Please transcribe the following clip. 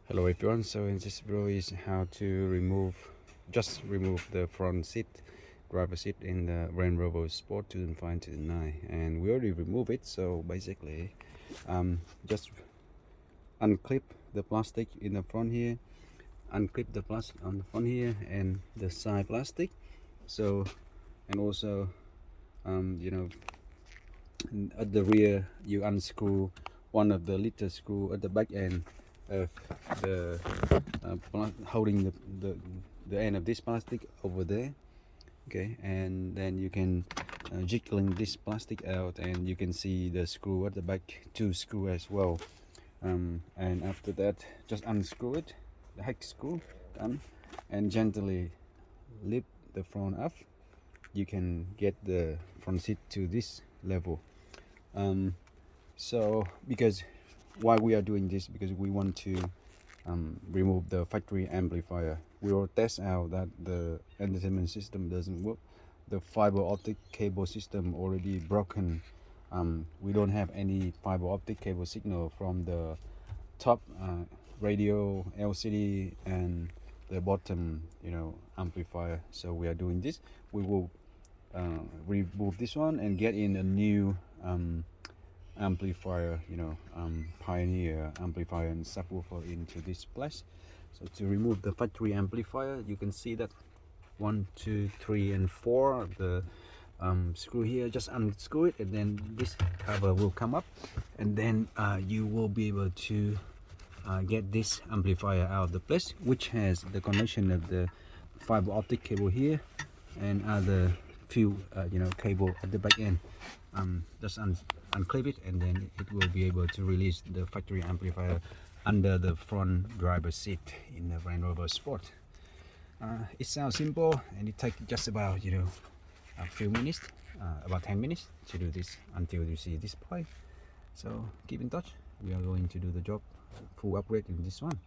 Hello everyone, so in this video is how to remove the front seat, driver seat in the Range Rover Sport 2005-2009, and we already removed it. So basically just unclip the plastic in the front here, unclip the plastic on the front here and the side plastic. So, and also at the rear you unscrew one of the little screw at the back end of the holding the end of this plastic over there. Okay, and then you can jiggling this plastic out, and you can see the screw at the back, two screw as well. And after that, just unscrew it, the hex screw done, and gently lift the front up. You can get the front seat to this level. So because why we are doing this, because we want to remove the factory amplifier. We will test out that the entertainment system doesn't work. The fiber optic cable system already broken. We don't have any fiber optic cable signal from the top radio, LCD, and the bottom amplifier. So we are doing this. We will remove this one and get in a new amplifier, Pioneer amplifier and subwoofer into this place. So to remove the factory amplifier, you can see that 1, 2, 3, and 4 of the screw here. Just unscrew it, and then this cover will come up, and then you will be able to get this amplifier out of the place, which has the connection of the fiber optic cable here and other few cable at the back end. Just unclip it, and then it will be able to release the factory amplifier under the front driver's seat in the Range Rover Sport. It sounds simple, and it takes just about a few minutes, about 10 minutes to do this until you see this point. So keep in touch. We are going to do the job full upgrade in this one.